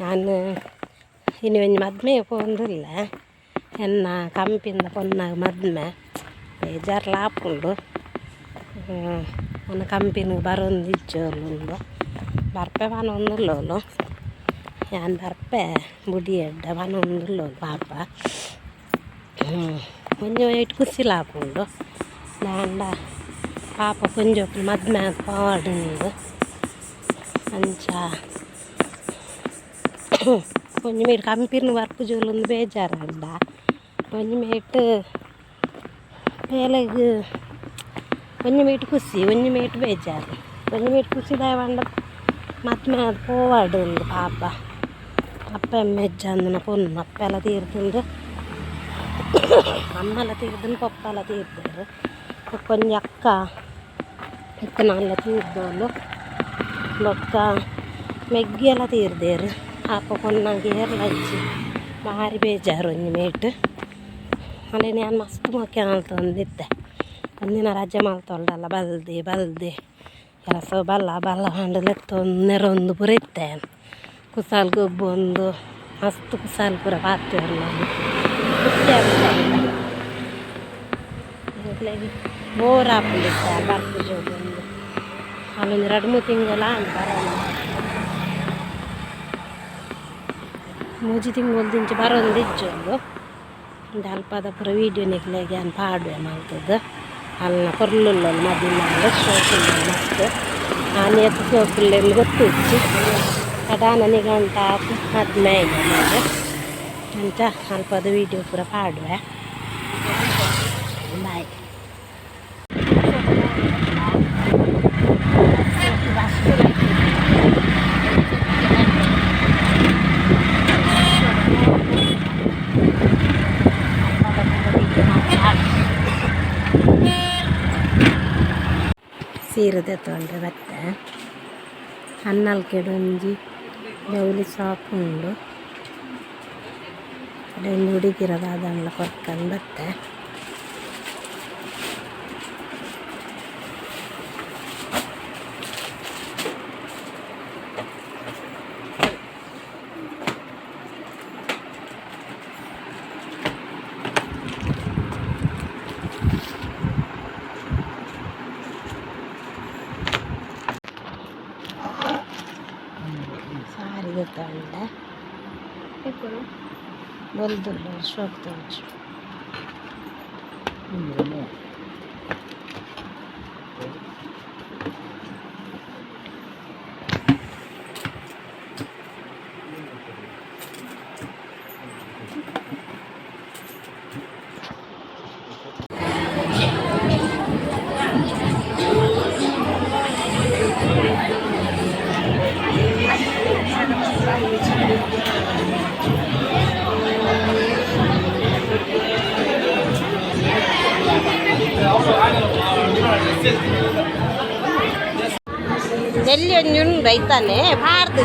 ನಾನು ಇನ್ನು ಒಂಜಿ ಮದ್ಮೆಗೆ ಪೋಂದಿಲ್ಲ ಎನ್ನ ಕಂಪಿಂದ ಪೊನ್ನಾಗ ಮದ್ಮೆ ಬೇಜಾರು ಲಾಪುಂಡು. ನನ್ನ ಕಂಪಿನಿಗೆ ಬರೊಂದು ಇಜ್ಜೋಲು ಬರ್ಪೆ ಬನೊಂದುಲ್ಲೋಲು ನಾನು ಬರ್ಪೆ ಬುಡಿ ಎಡ್ಡೆ ಬನೊಂದುಲ್ಲೋಲು ಪಾಪ ಕೊಂಚ ಇಟ್ಟು ಕುಸಿಲಾಪುಂಡು ದಾಂಡ ಪಾಪ ಕೊಂಚ ಮದ್ಮೆ ಪಾಡುಂಡು ಅಂಚ ಕೊಂಚ ಮೇಟ್ ಕಂಪಿನ ಬರ್ಪು ಜೋಲೊಂದು ಬೇಜಾರುಂಡ ಕೊಂಚ ಮೇಟ್ ಬೇಲೆಗ್ ಕೊಂಚ ಮೇಟ್ ಖುಷಿ ಒಂಜಿ ಮೇಟ್ ಬೇಜಾರು ಕೊಂಚ ಮೇಟ್ ಖುಷಿದಾಯ ಬಂಡ ಮದ್ಮೆ ಅದು ಪೋವಾಡುಂಡು ಪಾಪ ಅಪ್ಪ ಎಮ್ಮೆಜ್ಜ ಅಂದನ ಪೊನ್ನು ಅಪ್ಪ ಎಲ್ಲ ತೀರ್ದುಂಡು ಅಮ್ಮ ಎಲ್ಲ ತೀರ್ದುಂಡು ಪಪ್ಪ ಎಲ್ಲ ತೀರ್ದರು ಕೊಂಚ ಅಕ್ಕ ಇತ್ತನೆಲ್ಲ ತೀರ್ದೋಳು ಬೊಕ್ಕ ಮೆಗ್ಗಿ ಎಲ್ಲ ತೀರ್ದೇರು ಪಾಪ ಪೊನ್ನಾಗಿ ಏರ್ಲಜ್ಜಿ ಭಾರಿ ಬೇಜಾರು ಒಂಜಿ ಮೇಟ್ ಅಲ್ಲಿ ನಾನು ಮಸ್ತ್ ಮೊಕ್ಕೆ ಮಲ್ತೊಂದಿದ್ದೆ ಒಂದಿನ ರಜೆ ಮಲ್ತೊಳ್ದಲ್ಲ ಬಲ್ದೆ ಕೆಲಸ ಬಲ್ಲ ಹಂಡಲೆತ್ತೊಂದು ನೆರೊಂದು ಪೂರ ಇತ್ತೆ ಕುಸಾಲ್ ಗೊಬ್ಬು ಒಂದು ಮಸ್ತ್ ಕುಸಾಲ್ ಪೂರ ಪಾತ್ರೆಲ್ಲ ಖುಷಿ ಬೋರ್ ಹಾಕೊಂಡಿದ್ದೆ ಬರ್ಪು ಜೋಗೊಂದು ಅಲ್ಲೊಂದು 2-3 ತಿಂಗಳ ಬರೋಲ್ಲ 3 ತಿಂಗಳದಿಂಚ ಬರೋದು ಇಜ್ಜೋದು ಒಂದು ಅಲ್ಪದ ಪೂರ ವೀಡಿಯೋ ನಿಕ್ಲೆಗೆ ನಾನು ಪಾಡುವೆ ಮಾಡ್ತದ್ದು ಅಲ್ಲ ಕೊರ್ಲುಲ್ಲ ಮದ್ದಿನ ಸೋಪಿಲ್ಲ ಮತ್ತು ನಾನು ಎತ್ತು ಸೋಪಿಲ್ಲ ಗೊತ್ತಿಚ್ಚಿ ಕಡಾನ ನಿಗಂಟ ಮದ್ಮೆ ಇದೆ ಅಂತ ಅಲ್ಪದ ವೀಡಿಯೋ ಪೂರ ಪಾಡುವೆ ಬಾಯ್. ಸೀರೆ ತೆತ್ತೊಂಡ್ರೆ ಬತ್ತೆ ಹನ್ನಲ್ಕೆಡೊಂಜಿ ಜವಳಿ ಶಾಪ್ ಉಂಡು ಒಂದು ಹುಡುಗಿರದ ಅದನ್ನೆಲ್ಲ ಕೊರ್ಕೊಂಡು ಬತ್ತೆ ಸಾರಿ ಗೊತ್ತಂಡ ಬಲ್ದುಲ್ಲ ಶೋಕ್ ತೋಚು ಎಲ್ಲಿ ಒಂಜುಂಡು ರೈತಾನೆ ಬಾರ್ದು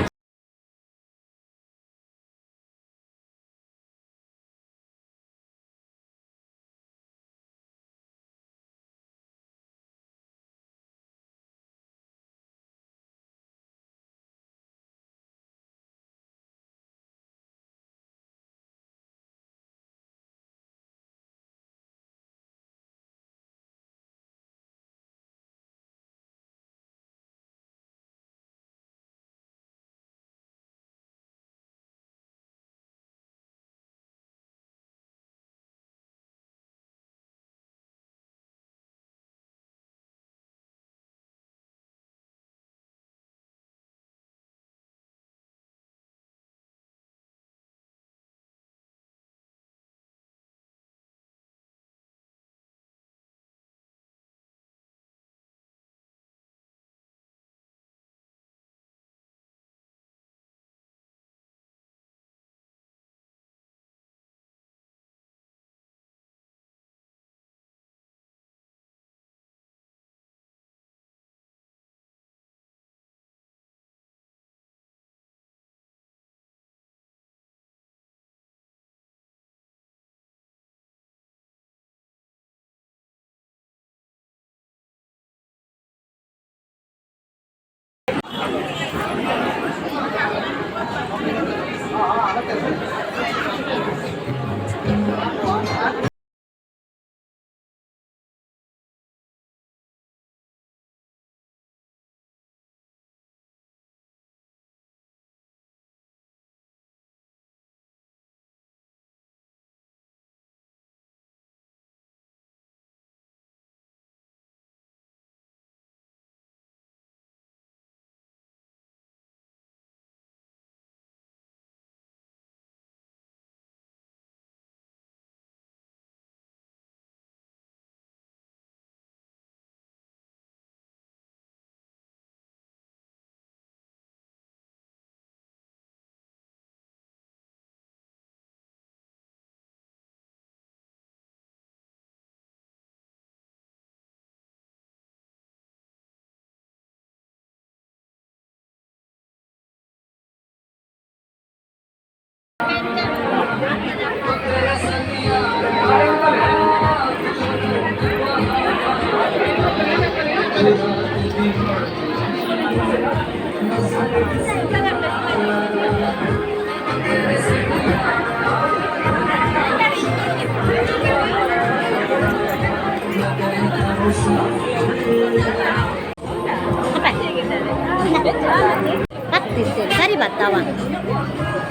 ತವ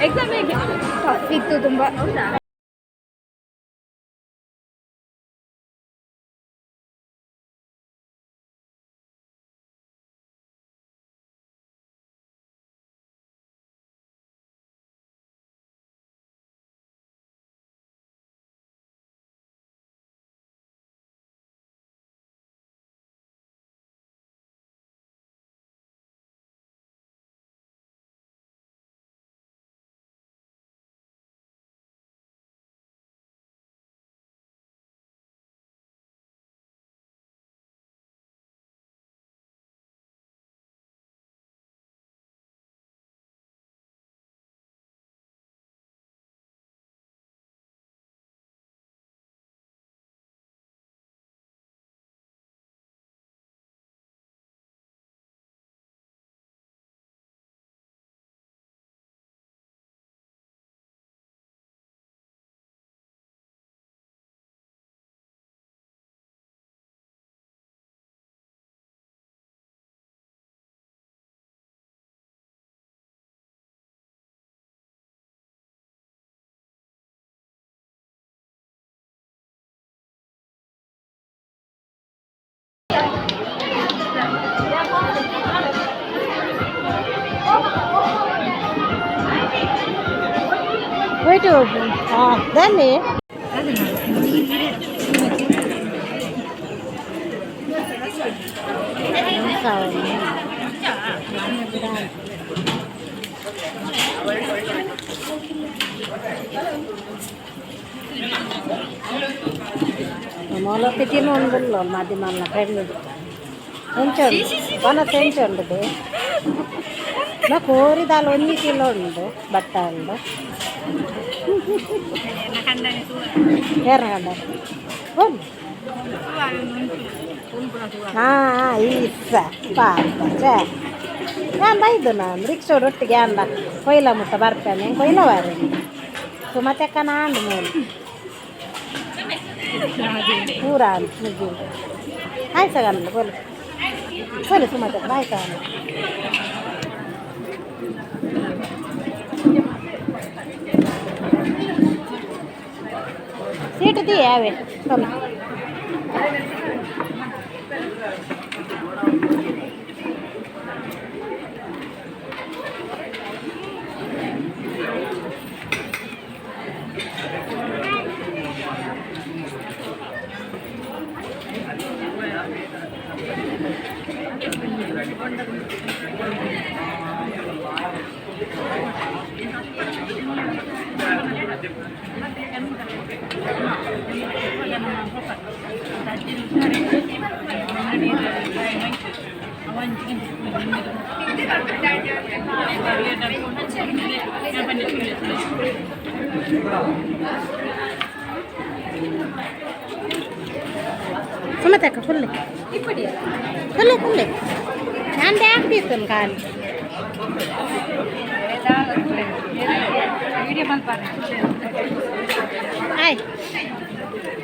ಎಕ್ಸಾಮ್ ಹೇಗೆ ಇತ್ತು ತುಂಬ ಹೌದಾ ಹೋಯ್ತು ಹಾಂ ದಲ್ಲಿ మొలకి తిని ఉండదు మాది మళ్ళీ ఫ్రెండ్ తెంచండి కొన తెంచండి నా కోరిదాలు 1 కిలో ఉండు బట్టలు ఎర్రగడ్డ ಇಸ ಪಾಪ ನಾನು ಬೈದು ನಾನು ರಿಕ್ಷೋಡೊಟ್ಟಿಗೆ ಅಂದ ಕೊಯ್ಲ ಮುಟ್ಟ ಬರ್ತೇನೆ ಕೊಯ್ಲವಾರು ಸೊ ಮತ್ತೆ ಅಕ್ಕ ನಾನು ಮೇಲೆ ಪೂರ ಮುಗ್ಗಿ ಆಯ್ಸಗಲ್ಲ ಕೊಯ್ಲು ಕೊಯ್ಲು ಸುಮತ್ತೆ ಆಯ್ಸಗಲ್ಲ ಸೀಟು ದಿ ಯಾವೇ ಸ್ವಲ್ಪ ಸುಮತಕ್ಕ ಫುಲ್ ಫುಲ್ ಫುಲ್ ನಾನು ಆಗ್ತಿತ್ತು ಕಾಲು ಆಯ್ತು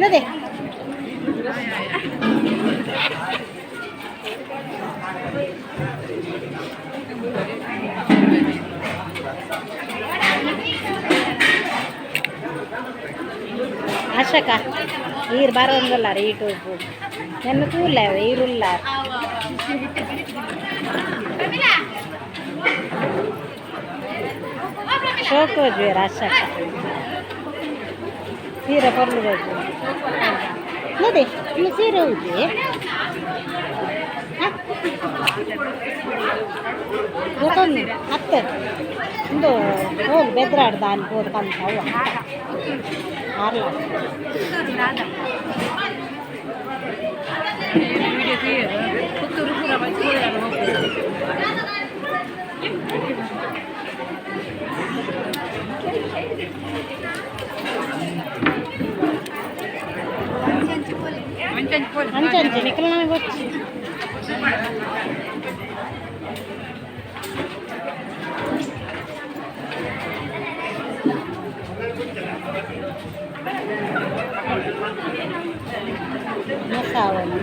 ನದೇ ಆಶಕ ಈರು ಬರೋಂಗಲ್ಲಾರ ಯೂಟ್ಯೂಬ್ ನನ್ನ ಕೂರ್ಲೇವ ಈರುಲ್ಲ ಶೋಕ್ ಹೋದ್ವಿ ಆಶಕ ಸೀರೆ ಪರ್ಲು ಹೋದ್ವಿ ನೋಡಿ ಇನ್ನು ಸೀರೆ ಹೋದ್ವಿ ಗೊತ್ತೊಂದು ಅತ್ತೆ ಒಂದು ಹೋಗಿ ಬೆದ್ರಾಡ್ದ ಅನ್ಬೋದು ಕಲ್ತವ ಆರ್ಲ అంచంచి నిక్కలు ನನಗೆ వచ్చి కావాలి